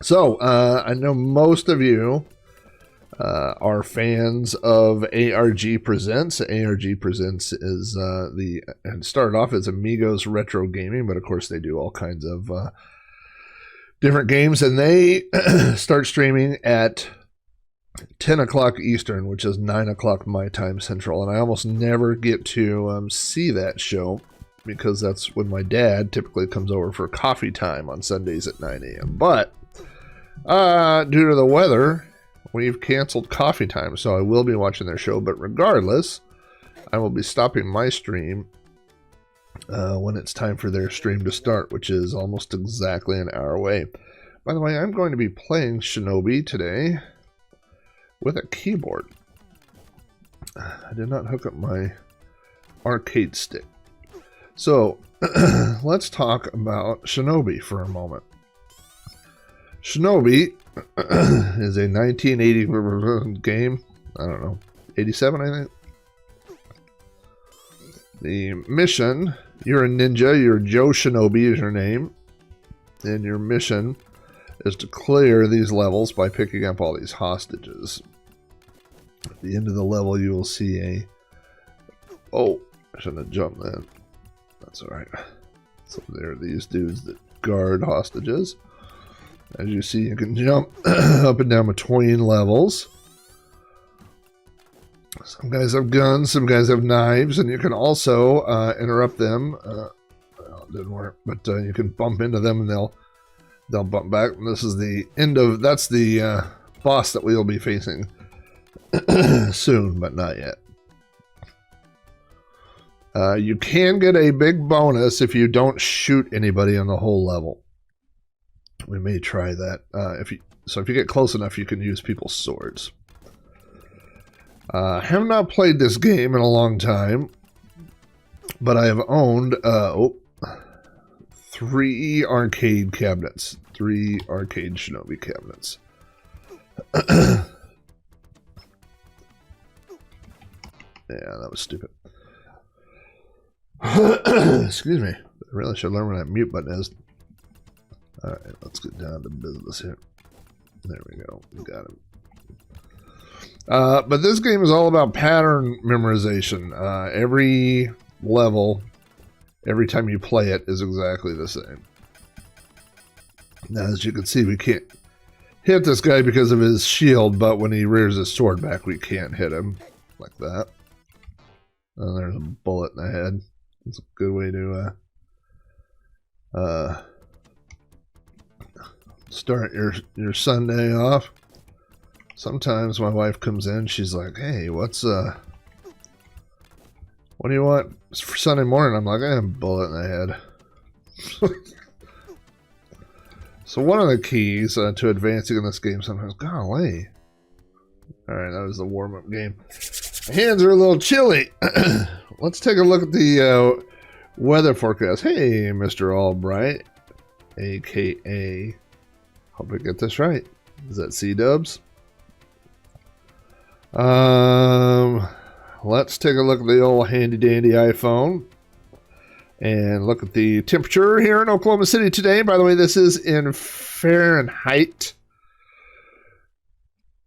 So, I know most of you are fans of ARG Presents. ARG Presents is and started off as Amigos Retro Gaming, but of course they do all kinds of different games, and they start streaming at 10 o'clock Eastern, which is 9 o'clock my time Central, and I almost never get to see that show because that's when my dad typically comes over for coffee time on Sundays at 9 a.m. But due to the weather, we've canceled coffee time, so I will be watching their show. But regardless, I will be stopping my stream when it's time for their stream to start, which is almost exactly an hour away. By the way, I'm going to be playing Shinobi today with a keyboard. I did not hook up my arcade stick. So, let's talk about Shinobi for a moment. Shinobi is a 1980 game. I don't know, 87, I think. The mission, you're a ninja, you're Joe Shinobi is your name, and your mission is to clear these levels by picking up all these hostages. At the end of the level, you will see a... Oh, I shouldn't have jumped then. That's alright. So there are these dudes that guard hostages. As you see, you can jump up and down between levels. Some guys have guns, some guys have knives, and you can also interrupt them. Well, it didn't work, but you can bump into them and they'll bump back. And this is the end of, that's the boss that we will be facing soon, but not yet. You can get a big bonus if you don't shoot anybody on the whole level. We may try that. If you get close enough, you can use people's swords. Have not played this game in a long time, but I have owned 3 arcade cabinets. 3 arcade Shinobi cabinets. Yeah, that was stupid. Excuse me. I really should learn where that mute button is. Alright, let's get down to business here. There we go. We got him. But this game is all about pattern memorization. Every level, every time you play it, is exactly the same. Now, as you can see, we can't hit this guy because of his shield, but when he rears his sword back, we can't hit him like that. Oh, there's a bullet in the head. It's a good way to start your Sunday off. Sometimes my wife comes in, she's like, hey, what do you want for Sunday morning? I'm like, I have a bullet in the head. So one of the keys to advancing in this game sometimes, golly. Alright, that was the warm-up game. My hands are a little chilly. Let's take a look at the weather forecast. Hey, Mr. Albright, a.k.a. Hope I get this right. Is that C-dubs? Let's take a look at the old handy-dandy iPhone. And look at the temperature here in Oklahoma City today. By the way, this is in Fahrenheit.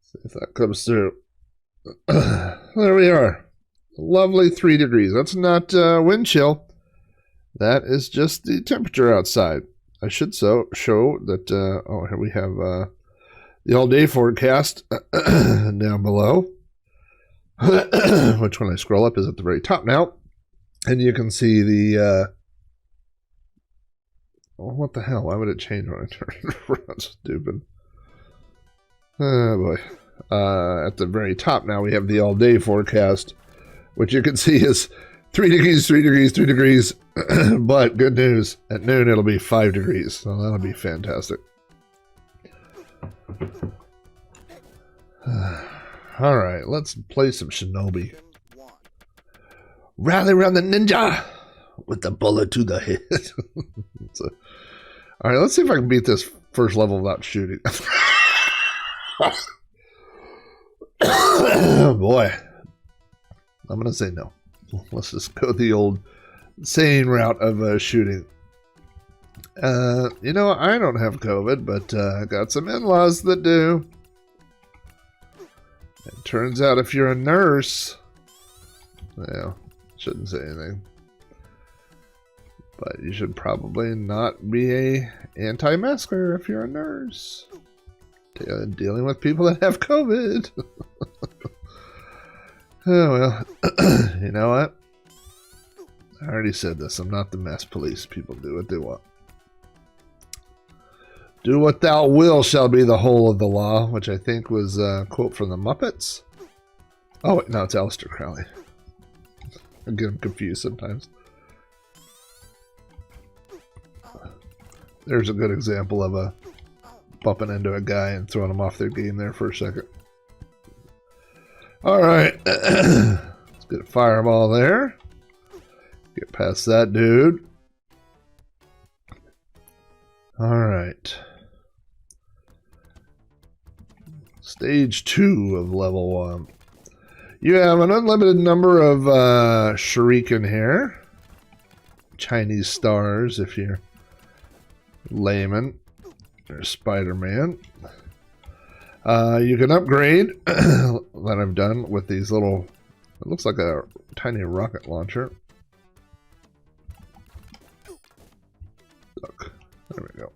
See if that comes through. There we are. Lovely 3 degrees. That's not wind chill. That is just the temperature outside. I should show that, oh, here we have the all-day forecast down below. Which, when I scroll up, is at the very top now. And you can see the, oh, what the hell? Why would it change when I turn it around? Stupid. Oh, boy. At the very top now, we have the all-day forecast, which you can see is 3 degrees, 3 degrees, 3 degrees. But good news, at noon it'll be 5 degrees, so that'll be fantastic. Alright, let's play some Shinobi. Rally around the ninja with the bullet to the head. Alright, let's see if I can beat this first level without shooting. Oh boy. I'm going to say no. Let's just go the old sane route of shooting. You know, I don't have COVID, but I got some in-laws that do. It turns out if you're a nurse, well, shouldn't say anything. But you should probably not be a anti-masker if you're a nurse. Dealing with people that have COVID. Oh, well, you know what? I already said this. I'm not the mass police. People do what they want. Do what thou will shall be the whole of the law, which I think was a quote from the Muppets. Oh, wait, no, it's Aleister Crowley. I get him confused sometimes. There's a good example of a bumping into a guy and throwing him off their game there for a second. Alright. Let's get a fireball there. Get past that dude. Alright. Stage 2 of level 1. You have an unlimited number of shuriken here. Chinese stars if you're layman or Spider-Man. You can upgrade that I've done with these little, it looks like a tiny rocket launcher. Look, there we go.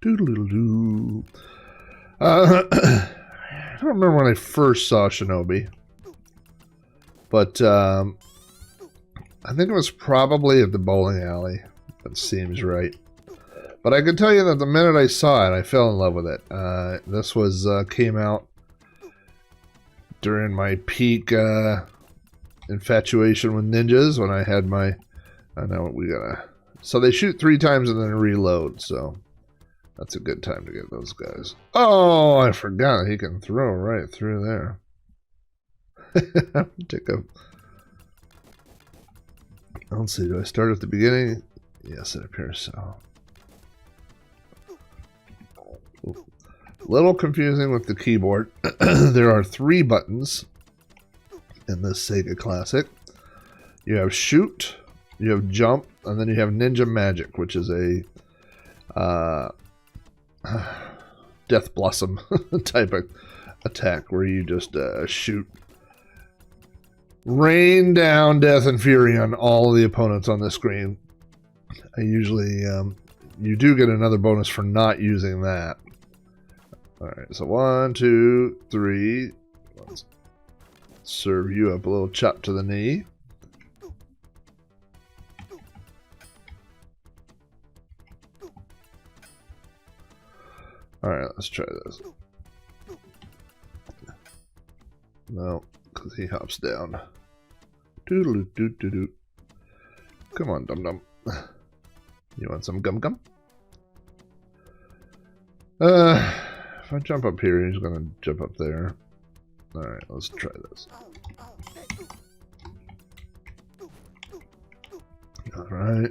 Doodle-doodle-doo. I don't remember when I first saw Shinobi, but I think it was probably at the bowling alley. That seems right. But I can tell you that the minute I saw it, I fell in love with it. This was came out during my peak infatuation with ninjas when I had my. I know we gotta. So they shoot 3 times and then reload. So that's a good time to get those guys. Oh, I forgot he can throw right through there. Take a. Let's see. Do I start at the beginning? Yes, it appears so. Little confusing with the keyboard. There are 3 buttons in this Sega Classic. You have shoot, you have jump, and then you have ninja magic, which is a death blossom type of attack where you just shoot, rain down death and fury on all the opponents on the screen. I usually you do get another bonus for not using that. Alright, so 1, 2, 3. Let's serve you up a little chop to the knee. Alright, let's try this. No, because he hops down. Doodle-doo-doo-doo-doo. Come on, dum-dum. You want some gum-gum? If I jump up here, he's going to jump up there. Alright, let's try this. Alright.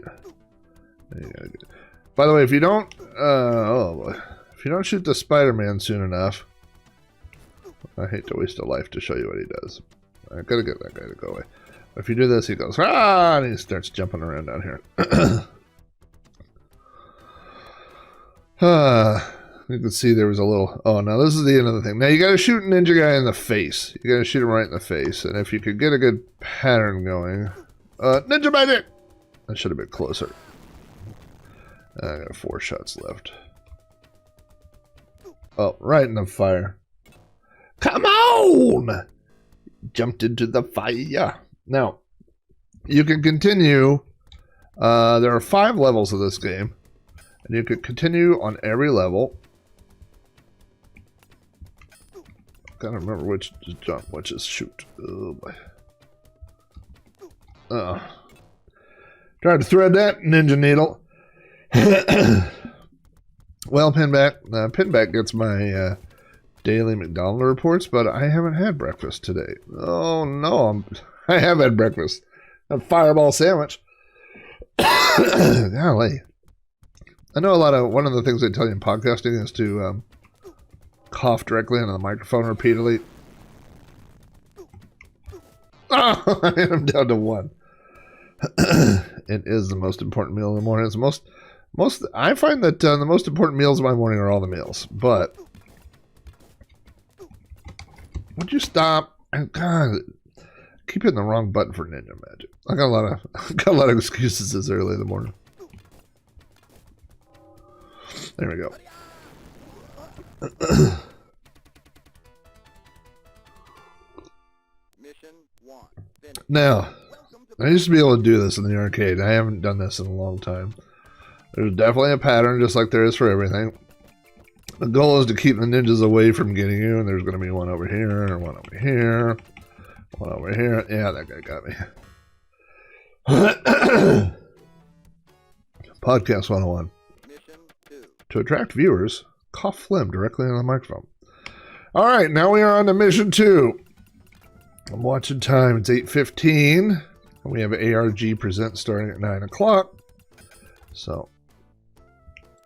By the way, if you don't... oh boy. If you don't shoot the Spider-Man soon enough... I hate to waste a life to show you what he does. I gotta get that guy to go away. If you do this, he goes, ah, and he starts jumping around down here. You can see there was a little... Oh, now this is the end of the thing. Now you gotta shoot a ninja guy in the face. You gotta shoot him right in the face. And if you could get a good pattern going... ninja magic! I should have been closer. I got 4 shots left. Oh, right in the fire. Come on! Jumped into the fire. Now, you can continue. There are 5 levels of this game. And you can continue on every level. Gotta remember which is jump, which is shoot. Oh boy. Tried to thread that ninja needle. Well, Pinback. Pinback gets my daily McDonald's reports, but I haven't had breakfast today. Oh no, I have had breakfast. A fireball sandwich. Golly. I know one of the things they tell you in podcasting is to cough directly into the microphone repeatedly. Oh, I am down to 1. It is the most important meal in the morning. It's I find that the most important meals of my morning are all the meals. But would you stop? God, I keep hitting the wrong button for Ninja Magic. I got a lot of excuses this early in the morning. There we go. Now, I used to be able to do this in the arcade. I haven't done this in a long time. There's definitely a pattern, just like there is for everything. The goal is to keep the ninjas away from getting you, and there's going to be one over here, and one over here, one over here. Yeah, that guy got me. Podcast 101. To attract viewers, cough phlegm directly on the microphone. All right, now we are on to mission 2. I'm watching time. It's 8:15. And we have ARG Present starting at 9 o'clock. So,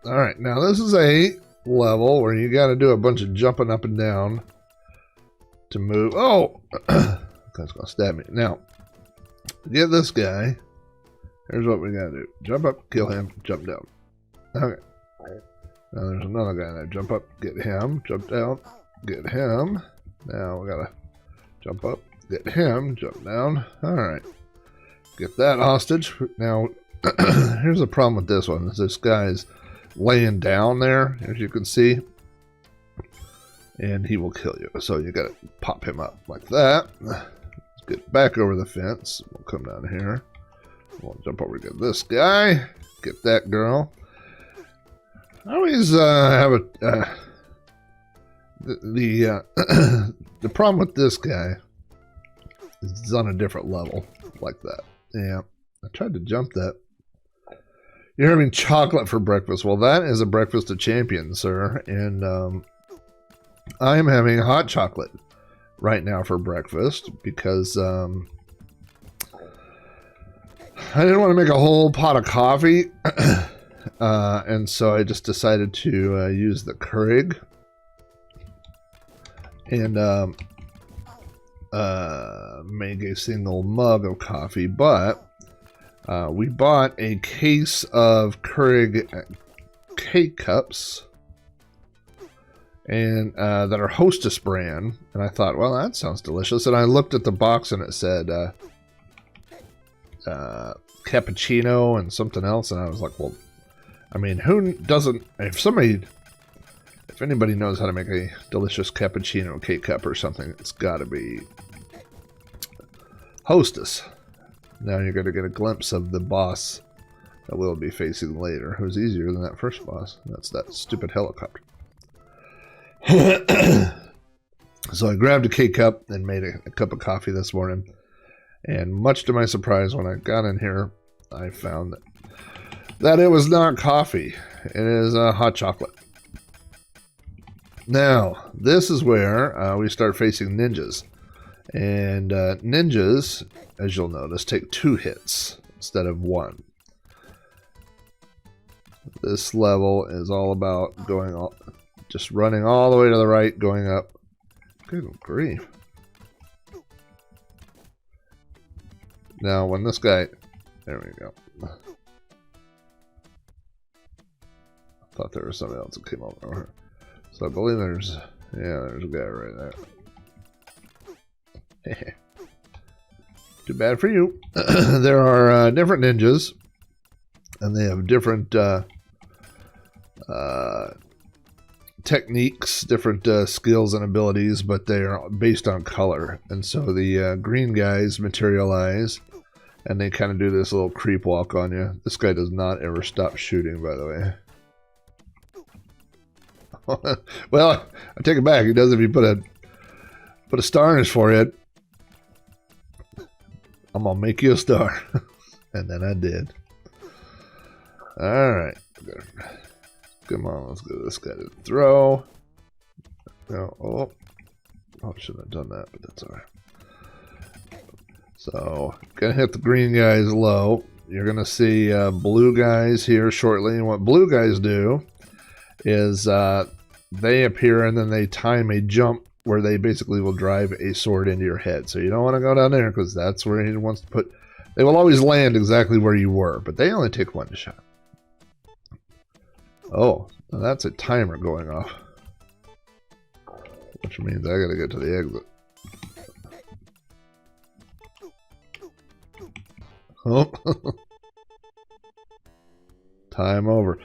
all right. Now, this is a level where you got to do a bunch of jumping up and down to move. Oh! That's going to stab me. Now, to get this guy, here's what we got to do. Jump up, kill him, jump down. Okay. Now, there's another guy there. Jump up, get him, jump down, get him. Now, we got to jump up, get him, jump down. All right. Get that hostage. Now, here's the problem with this one. Is this guy's laying down there, as you can see. And he will kill you. So you got to pop him up like that. Let's get back over the fence. We'll come down here. We'll jump over, get this guy. Get that girl. I always have the problem with this guy is it's on a different level like that. Yeah, I tried to jump that. You're having chocolate for breakfast. Well, that is a breakfast of champions, sir. And I am having hot chocolate right now for breakfast because I didn't want to make a whole pot of coffee. And so I just decided to use the Keurig and make a single mug of coffee. But we bought a case of Keurig K-Cups and that are Hostess brand. And I thought, well, that sounds delicious. And I looked at the box and it said cappuccino and something else. And I was like, well, I mean, who doesn't, if anybody knows how to make a delicious cappuccino K-Cup or something, it's got to be Hostess. Now you're going to get a glimpse of the boss that we'll be facing later, who's easier than that first boss. That's that stupid helicopter. So I grabbed a K-Cup and made a cup of coffee this morning. And much to my surprise, when I got in here, I found that it was not coffee. It is hot chocolate. Now, this is where we start facing ninjas. And ninjas, as you'll notice, take 2 hits instead of 1. This level is all about just running all the way to the right, going up. Good grief. Now, when this guy... There we go. I thought there was somebody else that came over here. So I believe there's a guy right there. Too bad for you. There are different ninjas, and they have different techniques, different skills and abilities, but they are based on color. And so the green guys materialize, and they kind of do this little creep walk on you. This guy does not ever stop shooting, by the way. Well, I take it back. He does if you put a star in his forehead. I'm gonna make you a star. And then I did. Alright. Come on, let's get this guy to throw. No, oh, I shouldn't have done that, but that's alright. So, gonna hit the green guys low. You're gonna see blue guys here shortly. And what blue guys do is they appear and then they time a jump where they basically will drive a sword into your head. So you don't want to go down there because that's where he wants to put They will always land exactly where you were, but they only take one shot. Oh, that's a timer going off. Which means I gotta get to the exit. Oh. Time over.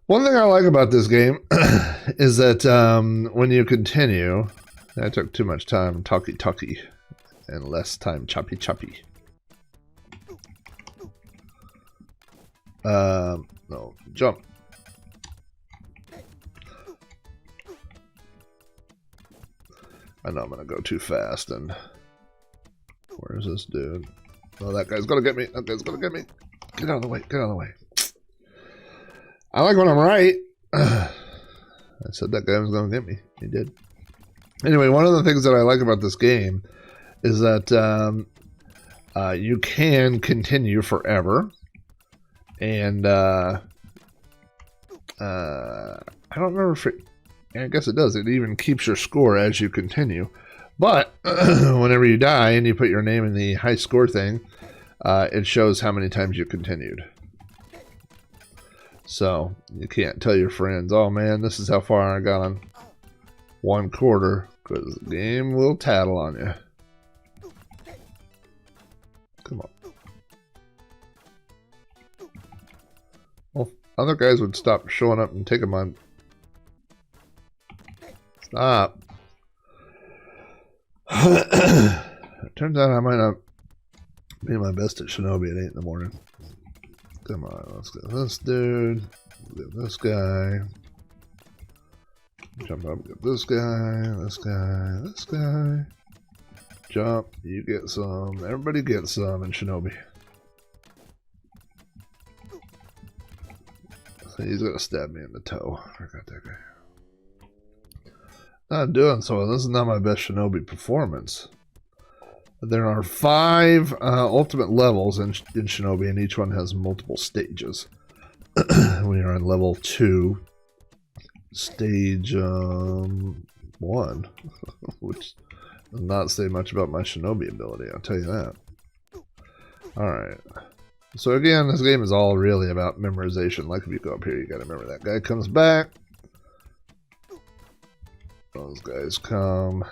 One thing I like about this game is that when you continue, I took too much time talky and less time choppy. No, jump. I know I'm gonna go too fast and where's this dude? Oh, that guy's gonna get me. That guy's gonna get me. Get out of the way. Get out of the way. I like when I'm right. I said that guy was gonna get me. He did. Anyway, one of the things that I like about this game is that you can continue forever. And I don't remember if it, I guess it does. It even keeps your score as you continue. But whenever you die and you put your name in the high score thing, it shows how many times you continued. So you can't tell your friends, oh man, this is how far I got on 1/4, because the game will tattle on you. Come on. Well, other guys would stop showing up and take them on. Stop. It turns out I might not be my best at Shinobi at 8 in the morning. Come on, let's get this dude. Get this guy. Jump up, get this guy, this guy, this guy. Jump, you get some. Everybody gets some in Shinobi. So he's gonna stab me in the toe. I forgot that guy. Not doing so. This is not my best Shinobi performance. There are 5 ultimate levels in Shinobi, and each one has multiple stages. We are on level 2, stage 1, which does not say much about my Shinobi ability, I'll tell you that. Alright. So again, this game is all really about memorization. Like if you go up here, you gotta remember that guy comes back. Those guys come.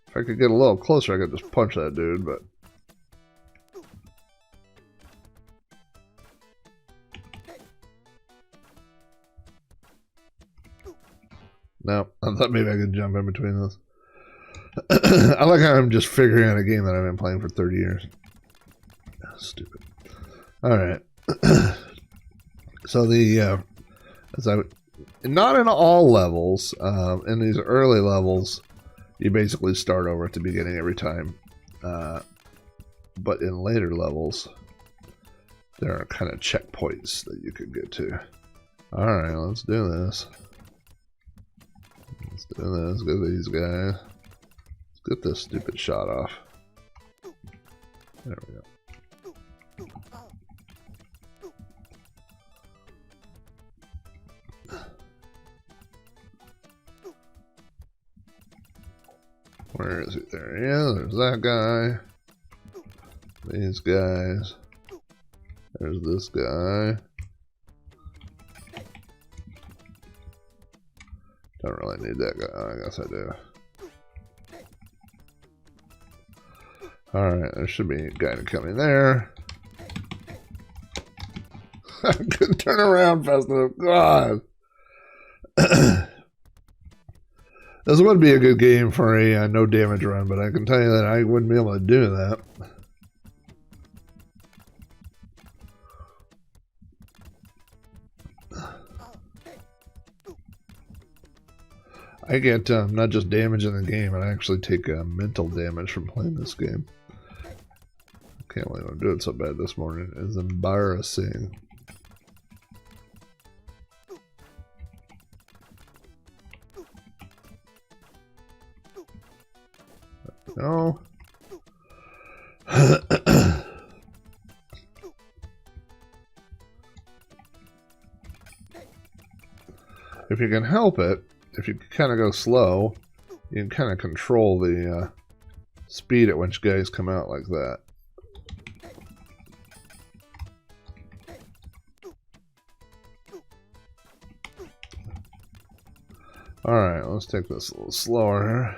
If I could get a little closer, I could just punch that dude, but... No, I thought maybe I could jump in between those. I like how I'm just figuring out a game that I've been playing for 30 years. Oh, stupid. Alright. So the... not in all levels. In these early levels... You basically start over at the beginning every time. But in later levels, there are kind of checkpoints that you could get to. Alright, let's do this. Let's do this. Get these guys. Let's get this stupid shot off. There we go. Where is it? There he is. There's that guy. These guys. There's this guy. Don't really need that guy. I guess I do. Alright, there should be a guy to come in there. I couldn't turn around fast enough. God. This would be a good game for a no damage run, but I can tell you that I wouldn't be able to do that. I get not just damage in the game, I actually take mental damage from playing this game. Can't believe I'm doing so bad this morning. It's embarrassing. No. If you can help it, if you kind of go slow, you can kind of control the speed at when guys come out like that. Alright, let's take this a little slower here.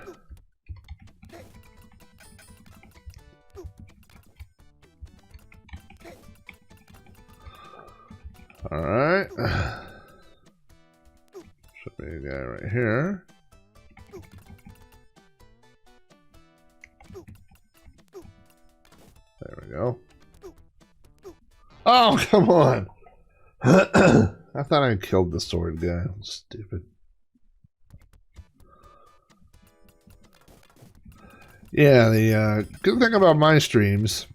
Alright. Should be a guy right here. There we go. Oh, come on! I thought I killed the sword guy. Stupid. Yeah, the good thing about my streams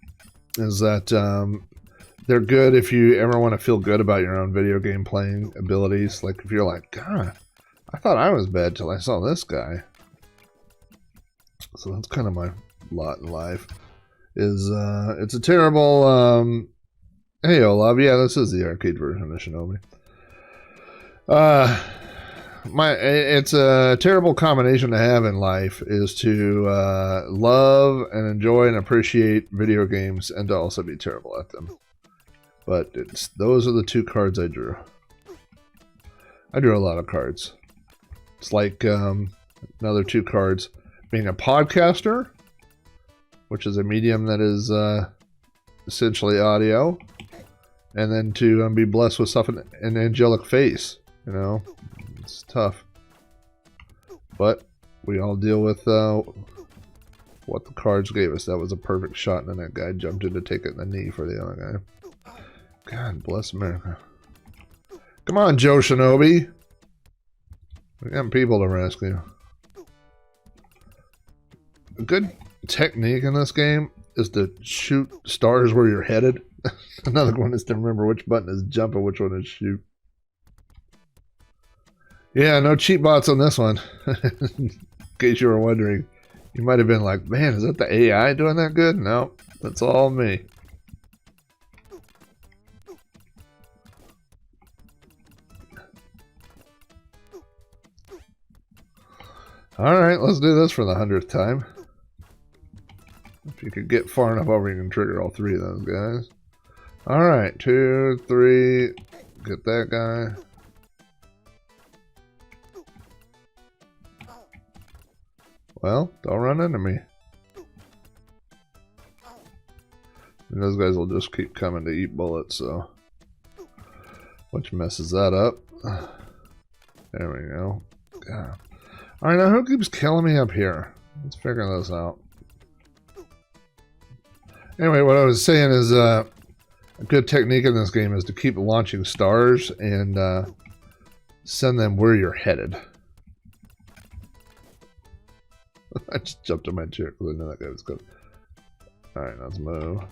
is that they're good if you ever want to feel good about your own video game playing abilities. Like if you're like, God, I thought I was bad till I saw this guy. So that's kind of my lot in life. Is it's a terrible hey Olav, yeah, this is the arcade version of Shinobi. It's a terrible combination to have in life is to love and enjoy and appreciate video games and to also be terrible at them. But those are the two cards I drew. I drew a lot of cards. It's like another two cards. Being a podcaster, which is a medium that is essentially audio, and then to be blessed with an angelic face. You know, it's tough. But we all deal with what the cards gave us. That was a perfect shot, and then that guy jumped in to take it in the knee for the other guy. God bless America. Come on, Joe Shinobi. We got people to rescue. A good technique in this game is to shoot stars where you're headed. Another one is to remember which button is jump and which one is shoot. Yeah, no cheat bots on this one. In case you were wondering. You might have been like, man, is that the AI doing that good? No, that's all me. Alright, let's do this for the 100th time. If you could get far enough over, you can trigger all three of those guys. Alright, 2, 3, get that guy. Well, don't run into me. And those guys will just keep coming to eat bullets, so... which messes that up. There we go. God. Alright, now who keeps killing me up here? Let's figure this out. Anyway, what I was saying is a good technique in this game is to keep launching stars and send them where you're headed. I just jumped in my chair because I knew that guy was good. Alright, let's move.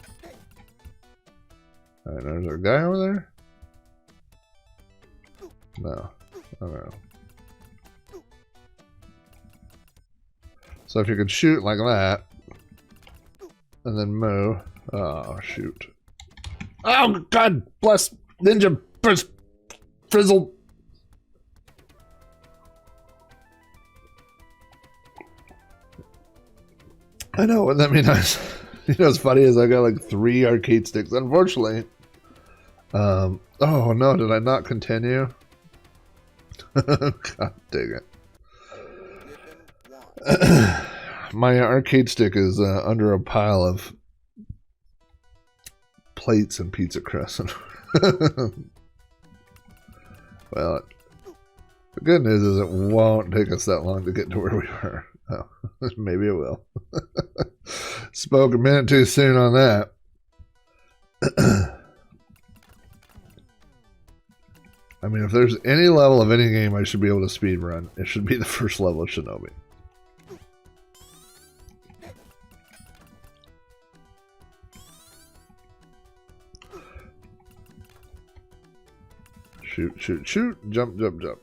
Alright, there's our guy over there? No. Okay. So if you could shoot like that, and then move. Oh, shoot. Oh, God bless Ninja Frizzle. I know, wouldn't that be nice? You know what's funny is I got like 3 arcade sticks. Unfortunately. Oh no, did I not continue? God dang it. My arcade stick is under a pile of plates and pizza crust. Well, the good news is it won't take us that long to get to where we were. Oh, maybe it will. Spoke a minute too soon on that. I mean, if there's any level of any game I should be able to speedrun, it should be the first level of Shinobi. Shoot, shoot, shoot. Jump, jump, jump.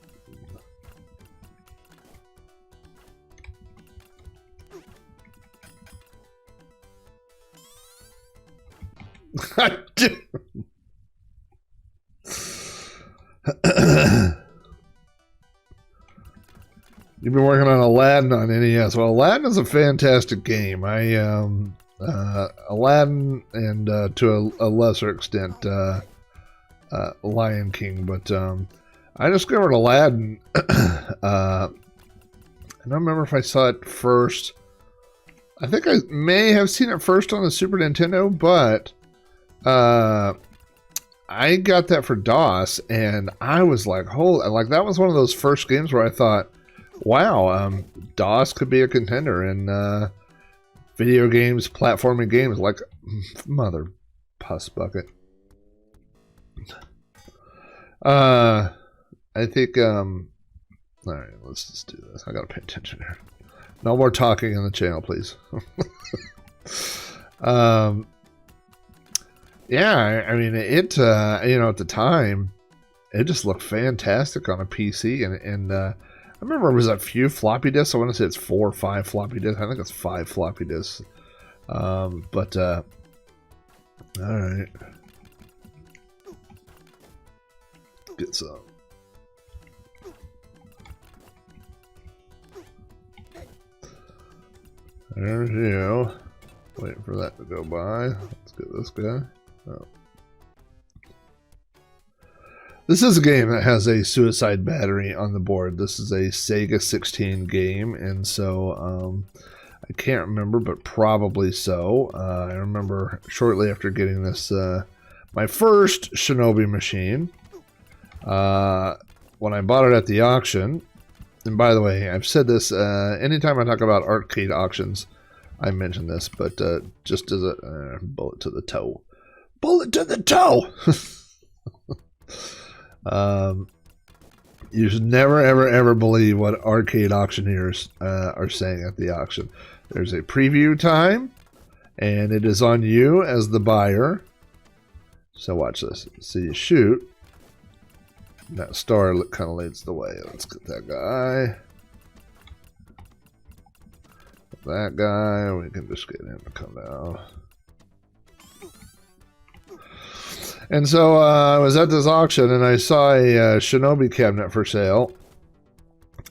You've been working on Aladdin on NES. Well, Aladdin is a fantastic game. Aladdin and to a lesser extent Lion King, but I discovered Aladdin. I don't remember if I saw it first. I think I may have seen it first on the Super Nintendo, but I got that for DOS, and I was like, "Holy!" Like that was one of those first games where I thought, "Wow, DOS could be a contender in video games, platforming games." Like, mother puss bucket. I think. All right, let's just do this. I gotta pay attention here. No more talking on the channel, please. Yeah, I mean, it, you know, at the time, it just looked fantastic on a PC. And I remember it was a few floppy disks. I want to say it's 4 or 5 floppy disks. I think it's 5 floppy disks. All right. Get some. There's you. Waiting for that to go by. Let's get this guy. Oh. This is a game that has a suicide battery on the board. This is a Sega 16 game, and so I can't remember, but probably so. I remember shortly after getting this, my first Shinobi machine, when I bought it at the auction. And by the way, I've said this anytime I talk about arcade auctions, I mention this, but just as a bullet to the toe. Bullet to the toe! You should never, ever, ever believe what arcade auctioneers are saying at the auction. There's a preview time, and it is on you as the buyer. So watch this. So you shoot. That star kind of leads the way. Let's get that guy. That guy. We can just get him to come down. And so I was at this auction and I saw a Shinobi cabinet for sale.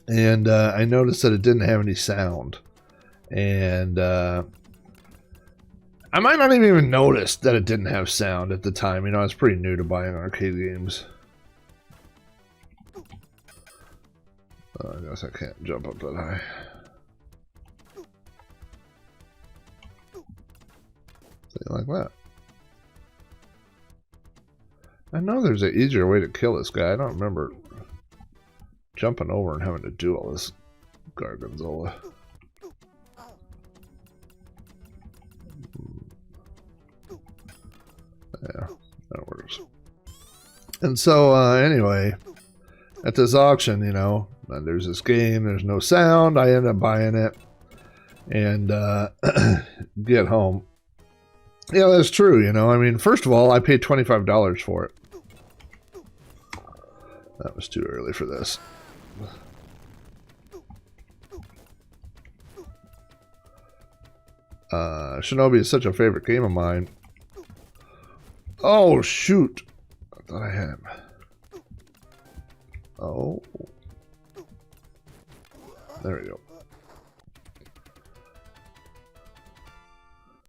And I noticed that it didn't have any sound. And I might not have even noticed that it didn't have sound at the time. You know, I was pretty new to buying arcade games. I guess I can't jump up that high. Something like that. I know there's an easier way to kill this guy. I don't remember jumping over and having to do all this gargonzola. Yeah, that works. And so, anyway, at this auction, you know, there's this game, there's no sound. I end up buying it and get home. Yeah, that's true, you know. I mean, first of all, I paid $25 for it. That was too early for this. Shinobi is such a favorite game of mine. Oh, shoot. I thought I had him. Oh. There we go.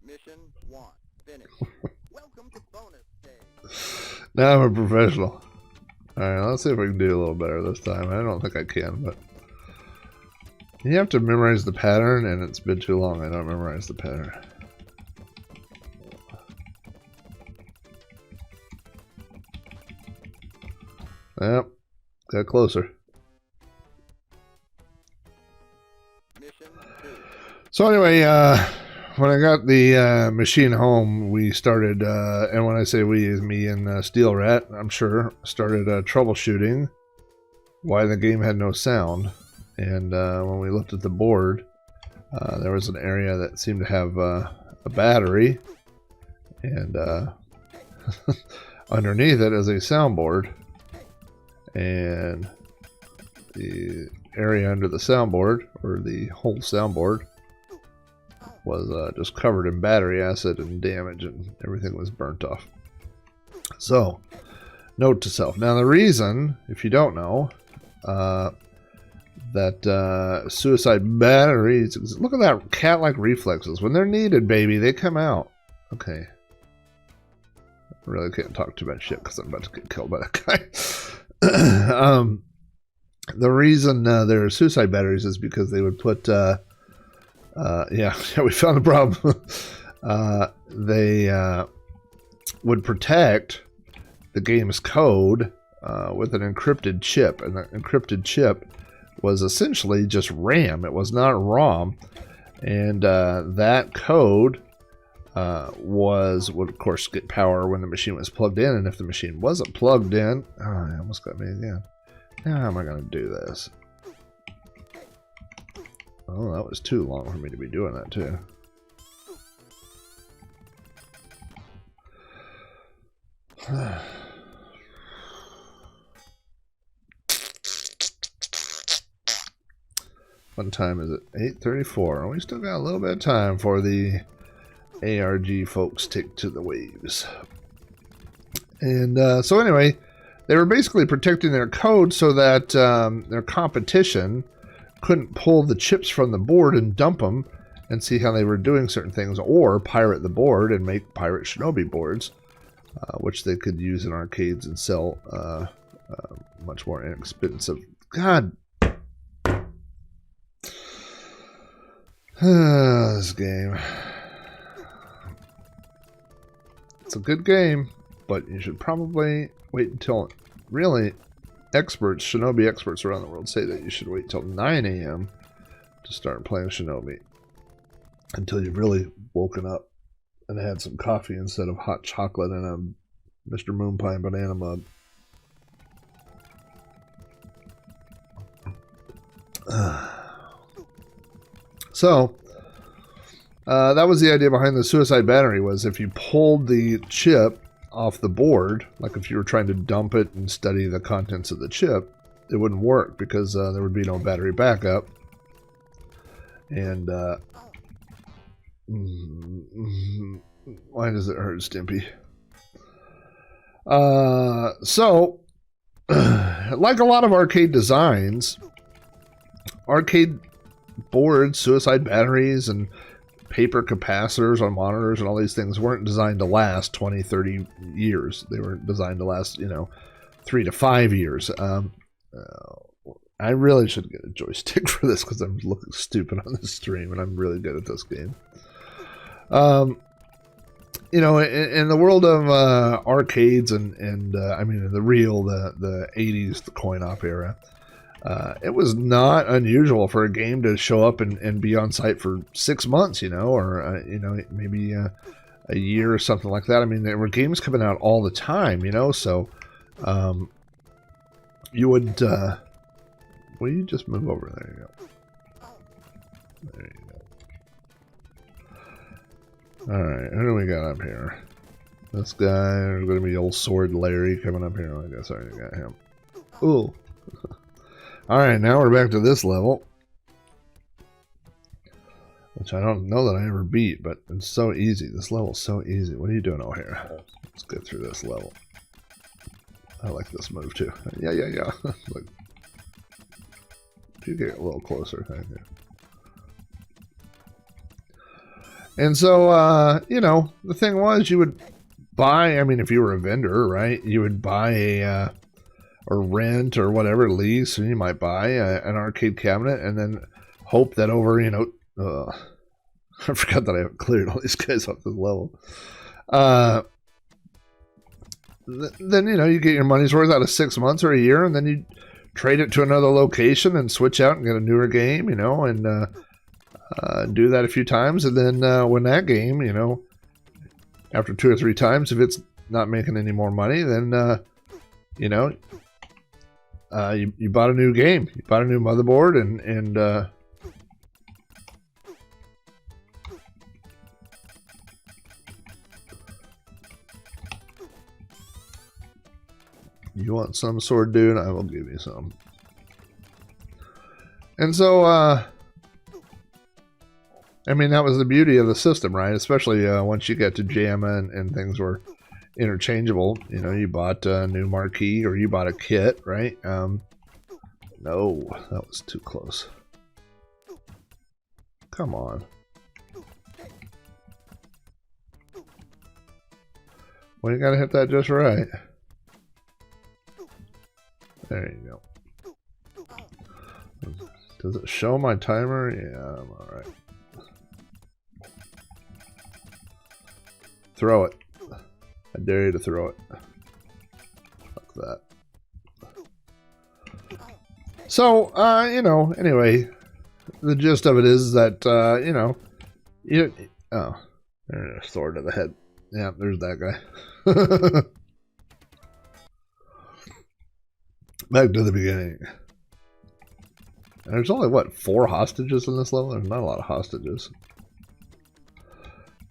Mission 1 finished. Welcome to bonus stage. Now I'm a professional. Alright, let's see if we can do a little better this time. I don't think I can, but you have to memorize the pattern, and it's been too long. I don't memorize the pattern. Yep, got closer. So anyway, when I got the machine home, we started, and when I say we, is me and Steel Rat, I'm sure, started troubleshooting why the game had no sound. And when we looked at the board, there was an area that seemed to have a battery, and underneath it is a soundboard. And the area under the soundboard, or the whole soundboard, was just covered in battery acid and damage, and everything was burnt off. So, note to self. Now the reason, if you don't know, that suicide batteries. Look at that cat-like reflexes. When they're needed, baby, they come out. Okay. I really can't talk too much shit because I'm about to get killed by that guy. The reason there are suicide batteries is because they would put... yeah, we found the problem. They would protect the game's code with an encrypted chip, and the encrypted chip was essentially just RAM. It was not ROM, and that code would of course get power when the machine was plugged in, and if the machine wasn't plugged in, oh, I almost got me again. Now how am I going to do this? Oh, that was too long for me to be doing that too. What time is it? 8:34. We still got a little bit of time for the ARG folks take to the waves. And so anyway, they were basically protecting their code so that their competition couldn't pull the chips from the board and dump them and see how they were doing certain things, or pirate the board and make pirate Shinobi boards, which they could use in arcades and sell much more inexpensive. God. This game. It's a good game, but you should probably wait until really experts, Shinobi experts around the world say that you should wait till 9 a.m. to start playing Shinobi until you've really woken up and had some coffee instead of hot chocolate and a Mr. Moonpie banana mug. So that was the idea behind the suicide battery, was if you pulled the chip off the board, like if you were trying to dump it and study the contents of the chip, it wouldn't work because there would be no battery backup. And why does it hurt, Stimpy? So like a lot of arcade designs, arcade boards, suicide batteries, and paper capacitors on monitors and all these things weren't designed to last 20, 30 years. They were designed to last, 3 to 5 years. I really should get a joystick for this because I'm looking stupid on this stream, and I'm really good at this game. In the world of arcades and I mean, the 80s, the coin-op era, it was not unusual for a game to show up and be on site for 6 months, or maybe a year or something like that. I mean, there were games coming out all the time, so you would will you just move over? There you go. There you go. Alright, who do we got up here? This guy, there's going to be old Sword Larry coming up here. I guess I already got him. Ooh. Alright, now we're back to this level, which I don't know that I ever beat, but it's so easy. This level's so easy. What are you doing over here? Let's get through this level. I like this move too. Yeah. Look. If you get a little closer, thank you. And so, the thing was, you would buy, I mean, if you were a vendor, right, you would buy or rent or whatever, lease, and you might buy an arcade cabinet and then hope that over, I forgot that I haven't cleared all these guys off this level. Then, you get your money's worth out of 6 months or a year, and then you trade it to another location and switch out and get a newer game, and do that a few times. And then when that game, after 2 or 3 times, if it's not making any more money, then, you bought a new game. You bought a new motherboard and you want some, sword dude? I will give you some. And so, I mean, that was the beauty of the system, right? Especially once you get to JAMA and things were interchangeable. You bought a new marquee or you bought a kit, right? No, that was too close. Come on. Well, you gotta hit that just right. There you go. Does it show my timer? Yeah, I'm alright. Throw it. I dare you to throw it. Fuck that. So, you know, anyway, the gist of it is that, you know, oh, there's a sword to the head. Yeah, there's that guy. Back to the beginning. And there's only, what, 4 hostages in this level? There's not a lot of hostages.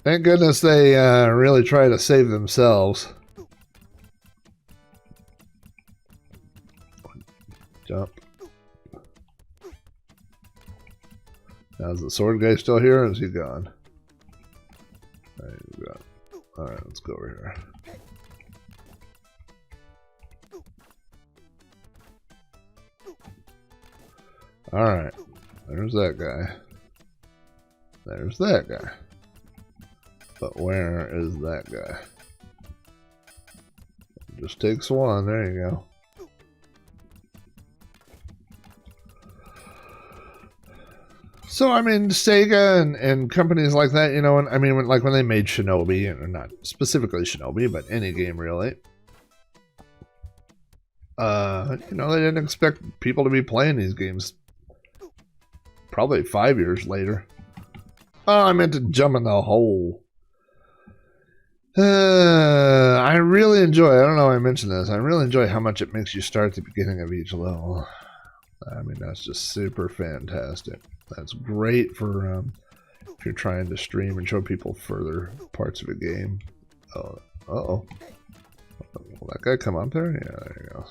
Thank goodness they really try to save themselves. Jump. Now, is the sword guy still here, or is he gone? There you go. Alright, let's go over here. Alright, there's that guy. There's that guy. But where is that guy? It just takes one, there you go. So, I mean, Sega and companies like that, you know, and I mean, when they made Shinobi, or not specifically Shinobi, but any game really, you know, they didn't expect people to be playing these games probably 5 years later. Oh, I meant to jump in the hole. I really enjoy, I don't know if I mentioned this, I really enjoy how much it makes you start at the beginning of each level. I mean, that's just super fantastic. That's great for if you're trying to stream and show people further parts of a game. Oh, uh-oh. Will that guy come up there? Yeah, there you go.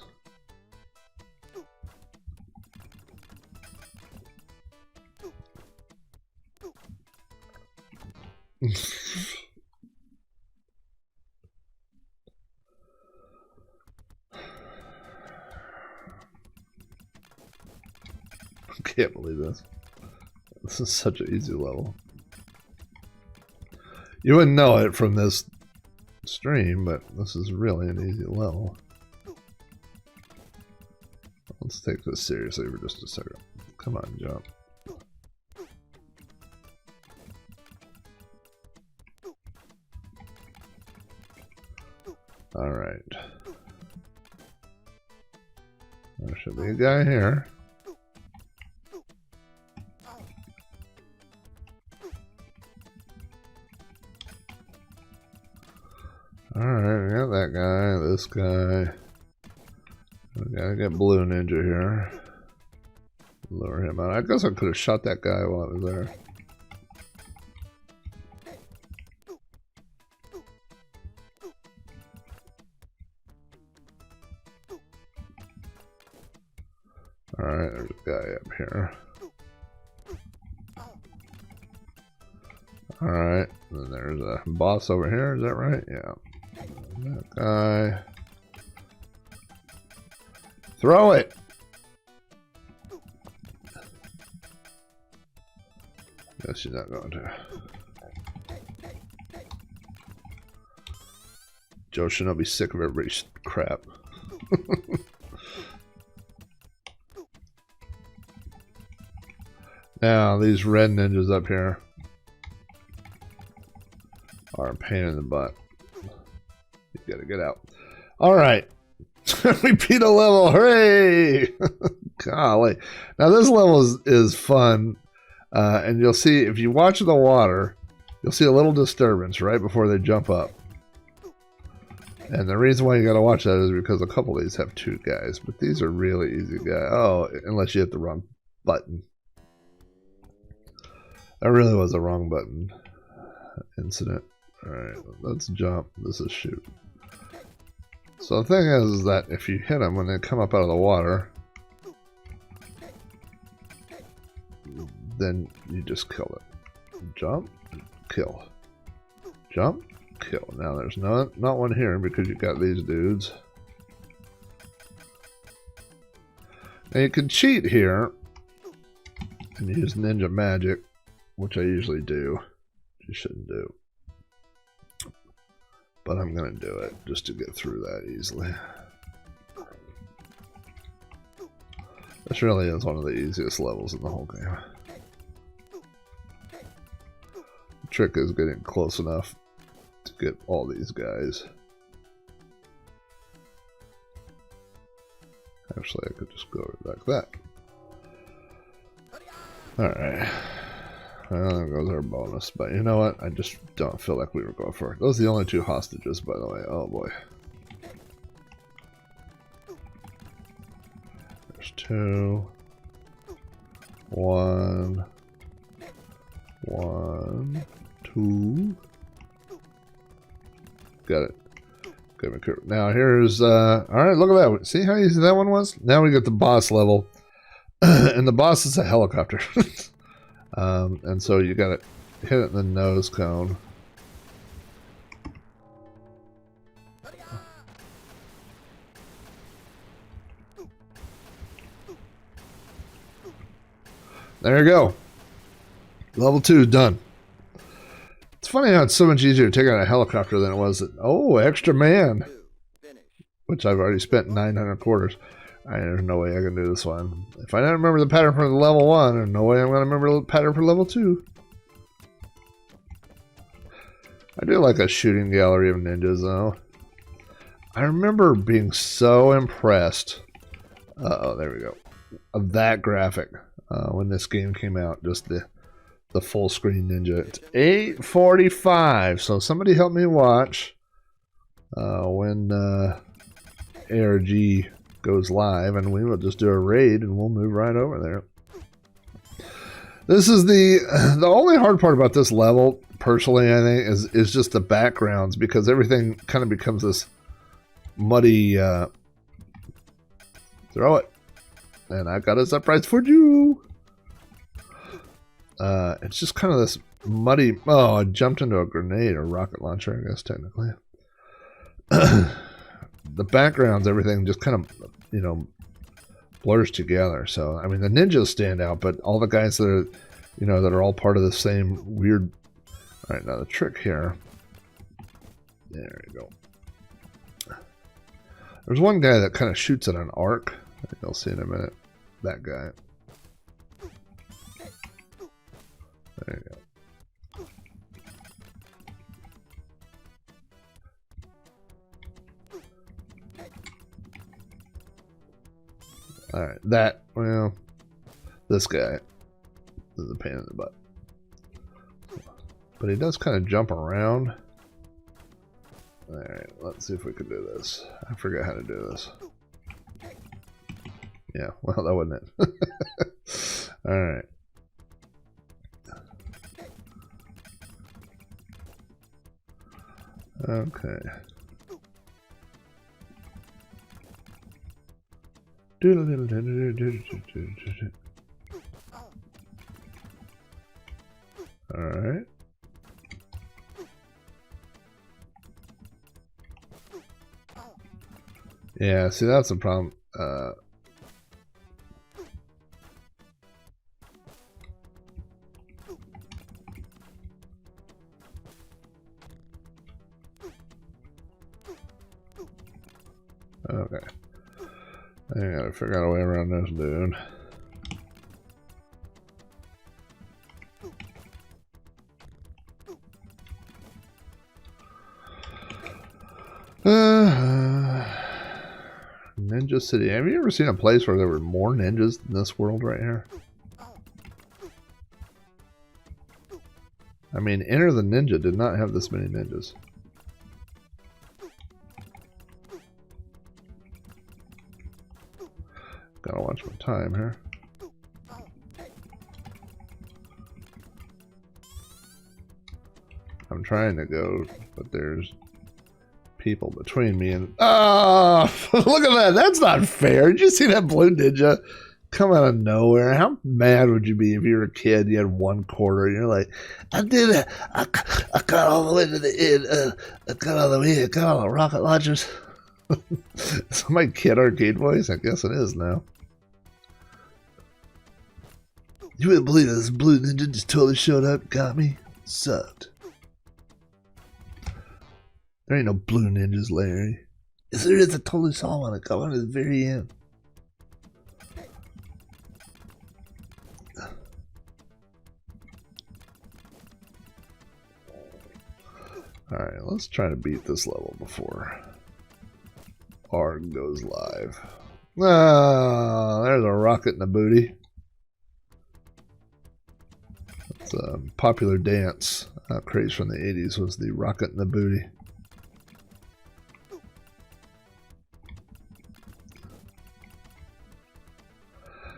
I can't believe this. This is such an easy level. You wouldn't know it from this stream, but this is really an easy level. Let's take this seriously for just a second. Come on, jump. Alright. There should be a guy here. Alright, we got that guy, this guy. We gotta get Blue Ninja here. Lure him out. I guess I could have shot that guy while I was there. Alright, there's a guy up here. Alright, then there's a boss over here, is that right? Yeah. That guy. Throw it! Guess she's not going to. Joe Shinobi's sick of everybody's crap. Now, these red ninjas up here are a pain in the butt. You gotta get out. Alright. We beat a level. Hooray! Golly. Now, this level is fun. And you'll see, if you watch the water, you'll see a little disturbance right before they jump up. And the reason why you gotta watch that is because a couple of these have 2 guys. But these are really easy guys. Oh, unless you hit the wrong button. That really was a wrong button incident. Alright, let's jump. This is shoot. So the thing is that if you hit them when they come up out of the water, then you just kill it. Jump, kill. Jump, kill. Now there's not one here because you got these dudes. Now you can cheat here and use ninja magic, which I usually do. You shouldn't do. But I'm going to do it just to get through that easily. This really is one of the easiest levels in the whole game. The trick is getting close enough to get all these guys. Actually, I could just go like that. Alright. Well, there goes our bonus. But you know what? I just don't feel like we were going for it. Those are the only two hostages, by the way. Oh boy. There's 2. 1. 1. 2. Got it. Okay, now here's, alright, look at that. See how easy that one was? Now we get the boss level. And the boss is a helicopter. And so you gotta hit it in the nose cone. There you go. Level 2 done. It's funny how it's so much easier to take out a helicopter than it was. Oh, extra man. Which I've already spent 900 quarters. There's no way I can do this one. If I don't remember the pattern for level 1, there's no way I'm going to remember the pattern for level 2. I do like a shooting gallery of ninjas, though. I remember being so impressed. Uh-oh, there we go. Of that graphic when this game came out. Just the full screen ninja. It's 8:45, so somebody help me watch when ARG goes live, and we will just do a raid and we'll move right over there. This is the only hard part about this level, personally, I think, is just the backgrounds, because everything kind of becomes this muddy throw it. And I got a surprise for you. It's just kind of this muddy. Oh, I jumped into a grenade or rocket launcher, I guess, technically. The backgrounds, everything just kind of, you know, blurs together. So, I mean, the ninjas stand out, but all the guys that are, you know, that are all part of the same weird. All right, now the trick here. There you go. There's one guy that kind of shoots at an arc. You'll see in a minute. That guy. There you go. Alright, that, well, this guy is a pain in the butt. But he does kind of jump around. Alright, let's see if we can do this. I forgot how to do this. Yeah, well, that wasn't it. Alright. Okay. Alright. Yeah, see, that's the problem. Okay. I gotta figure out a way around this dude. Ninja City. Have you ever seen a place where there were more ninjas than this world right here? I mean, Enter the Ninja did not have this many ninjas. Gotta watch my time here. I'm trying to go, but there's people between me and... Oh! Look at that! That's not fair! Did you see that blue ninja come out of nowhere? How mad would you be if you were a kid and you had 1 quarter and you're like, I did it! I got all the way to the end. I got all the way. I got all the rocket launchers. Is my kid arcade voice? I guess it is now. You wouldn't believe this blue ninja just totally showed up, got me, sucked. There ain't no blue ninjas, Larry. Yes, there is. I totally saw one. I got one at the very end. Alright, let's try to beat this level before ARG goes live. Ah, there's a rocket in the booty. It's a popular dance craze from the 80s was the rocket in the booty.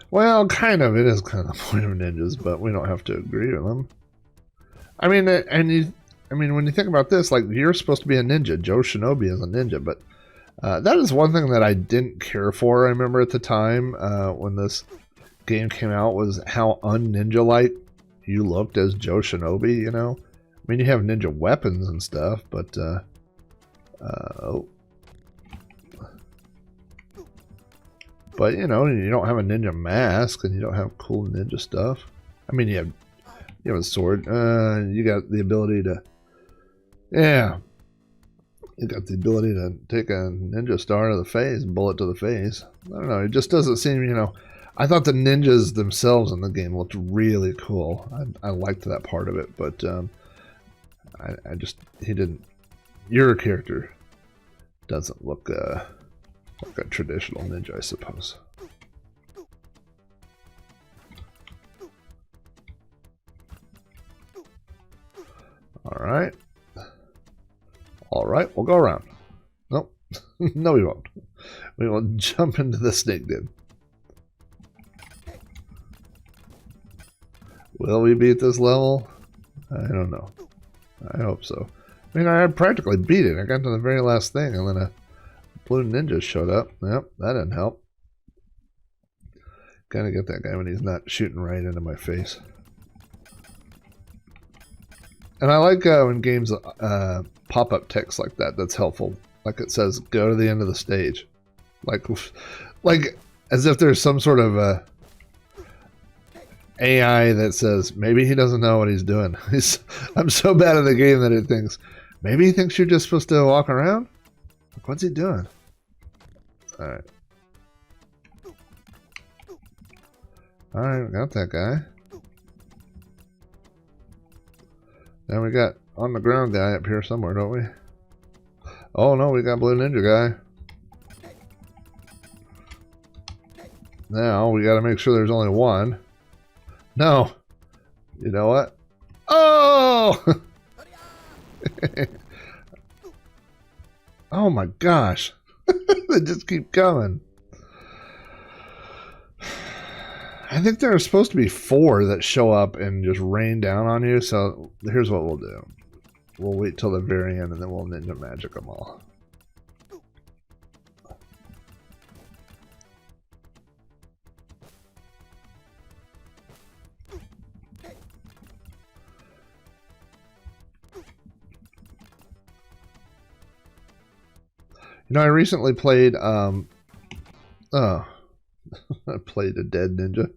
Well, kind of. It is kind of the point of ninjas, but we don't have to agree with them. I mean, when you think about this, like, you're supposed to be a ninja. Joe Shinobi is a ninja, but that is one thing that I didn't care for, I remember at the time when this game came out, was how un-ninja-like you looked as Joe Shinobi, you know? I mean, you have ninja weapons and stuff, but, oh. But, you know, you don't have a ninja mask, and you don't have cool ninja stuff. I mean, you have a sword. You got the ability to... Yeah. You got the ability to take a ninja star to the face, bullet to the face. I don't know, it just doesn't seem, you know... I thought the ninjas themselves in the game looked really cool. I liked that part of it, but I just... He didn't... Your character doesn't look... like a traditional ninja, I suppose. Alright. Alright, we'll go around. Nope. No, we won't. We will jump into the snake den. Will we beat this level? I don't know. I hope so. I mean, I practically beat it. I got to the very last thing, and then a blue ninja showed up. Yep, that didn't help. Gotta get that guy when he's not shooting right into my face. And I like when games pop up text like that. That's helpful. Like it says, go to the end of the stage. Like as if there's some sort of AI that says, maybe he doesn't know what he's doing. I'm so bad at the game that it thinks, maybe he thinks you're just supposed to walk around? What's he doing? Alright. Alright, we got that guy. Now we got on the ground guy up here somewhere, don't we? Oh no, we got blue ninja guy. Now we gotta make sure there's only one. No! You know what? Oh! Oh my gosh. They just keep coming. I think there are supposed to be 4 that show up and just rain down on you, so here's what we'll do. We'll wait till the very end and then we'll ninja magic them all. You know, I recently played, I played a dead ninja.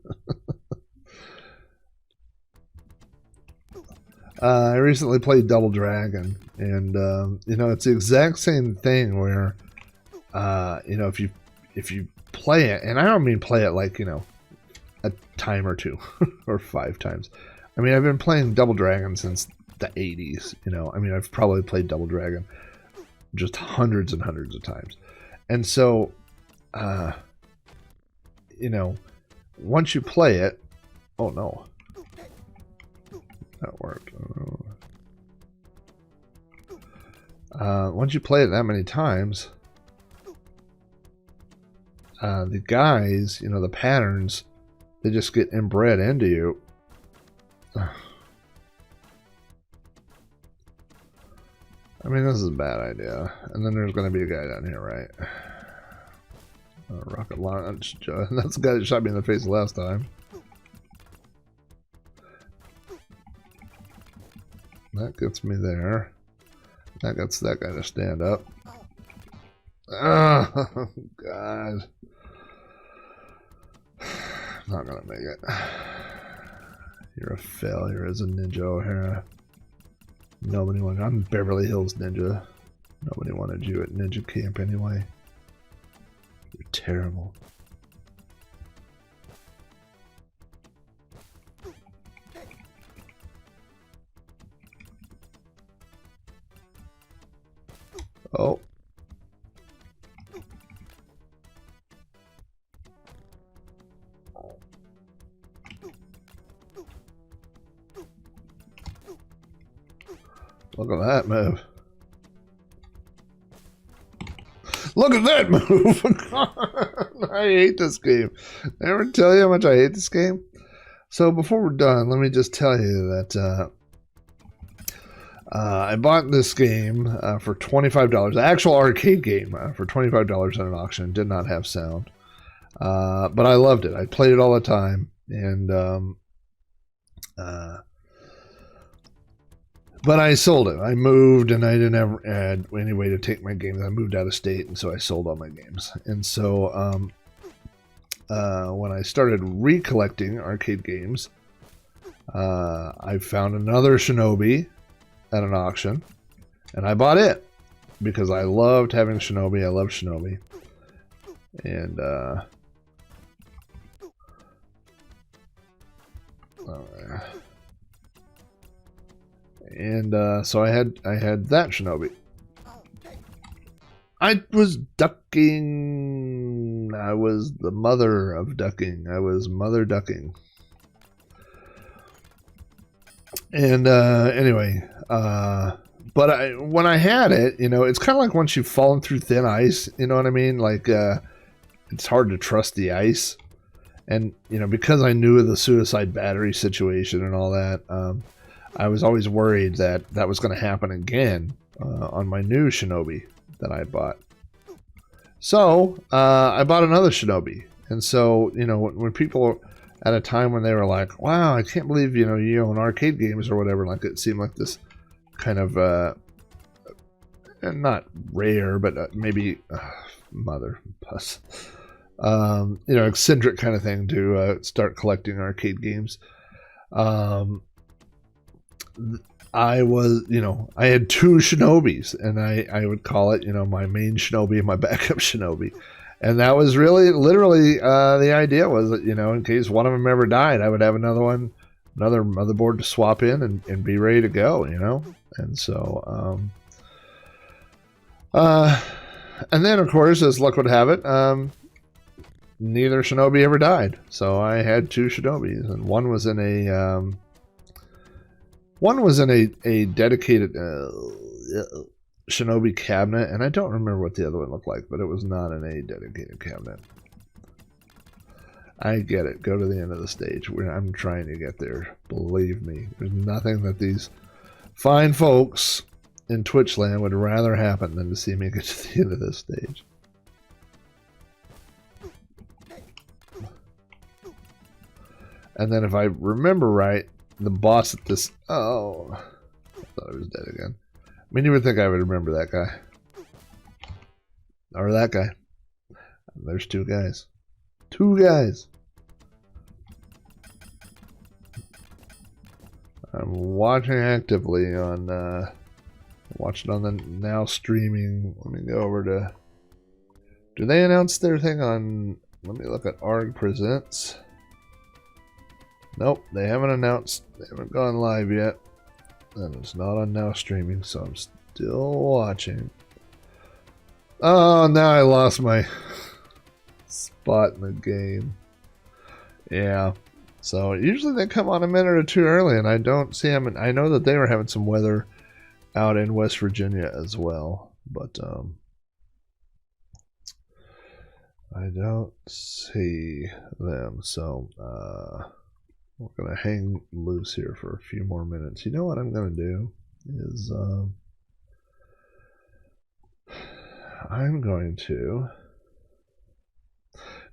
I recently played Double Dragon, and, you know, it's the exact same thing where, you know, if you play it, and I don't mean play it like, you know, a time or 2 or 5 times. I mean, I've been playing Double Dragon since the 80s, you know. I mean, I've probably played Double Dragon just hundreds and hundreds of times. And so, you know, once you play it, oh no, that worked. Once you play it that many times, the guys, you know, the patterns, they just get inbred into you. I mean, this is a bad idea. And then there's going to be a guy down here, right? Rocket launch. That's the guy that shot me in the face last time. That gets me there. That gets that guy to stand up. Oh, God. Not going to make it. You're a failure as a ninja, O'Hara. Nobody wanted. I'm Beverly Hills Ninja. Nobody wanted you at ninja camp anyway. You're terrible. Oh. Look at that move. Look at that move! I hate this game. Did I ever tell you how much I hate this game? So before we're done, let me just tell you that I bought this game for $25. The actual arcade game for $25 at an auction. Did not have sound. But I loved it. I played it all the time. And but I sold it. I moved and I didn't have any way to take my games. I moved out of state, and so I sold all my games. And so when I started recollecting arcade games, I found another Shinobi at an auction, and I bought it because I loved having Shinobi. I love Shinobi. And so I had that Shinobi. I was ducking. I was the mother of ducking. I was mother ducking. And anyway, but when I had it, you know, it's kind of like once you've fallen through thin ice. You know what I mean? Like it's hard to trust the ice. And you know, because I knew of the suicide battery situation and all that. I was always worried that that was going to happen again on my new Shinobi that I bought. So I bought another Shinobi. And so, you know, when people at a time when they were like, wow, I can't believe, you know, you own arcade games or whatever, like it seemed like this kind of, not rare, but maybe mother plus, you know, eccentric kind of thing to start collecting arcade games. I was, you know, I had two Shinobis, and I would call it, you know, my main Shinobi and my backup Shinobi. And that was really, literally, the idea was that, you know, in case one of them ever died, I would have another one, another motherboard to swap in and be ready to go, you know? And so, and then, of course, as luck would have it, neither Shinobi ever died. So I had two Shinobis, and one was in a, dedicated Shinobi cabinet, and I don't remember what the other one looked like, but it was not in a dedicated cabinet. I get it. Go to the end of the stage. I'm trying to get there. Believe me. There's nothing that these fine folks in Twitch land would rather happen than to see me get to the end of this stage. And then if I remember right, the boss at this... Oh, I thought I was dead again. I mean, you would think I would remember that guy. Or that guy. And there's two guys. Two guys. I'm watching actively on... watching on the now streaming. Let me go over to... Do they announce their thing on... Let me look at ARG Presents. Nope, they haven't announced, they haven't gone live yet. And it's not on now streaming, so I'm still watching. Oh, now I lost my spot in the game. Yeah, so usually they come on a minute or two early, and I don't see them. And I know that they were having some weather out in West Virginia as well, but I don't see them, so we're going to hang loose here for a few more minutes. You know what I'm going to do is I'm going to...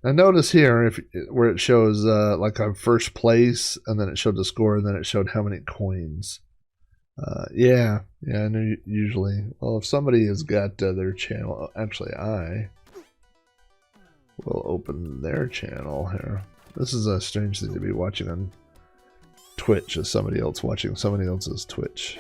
Now notice here where it shows like on first place, and then it showed the score, and then it showed how many coins. Yeah, I know usually. Well, if somebody has got their channel... Actually, I will open their channel here. This is a strange thing to be watching on Twitch as somebody else watching somebody else's Twitch.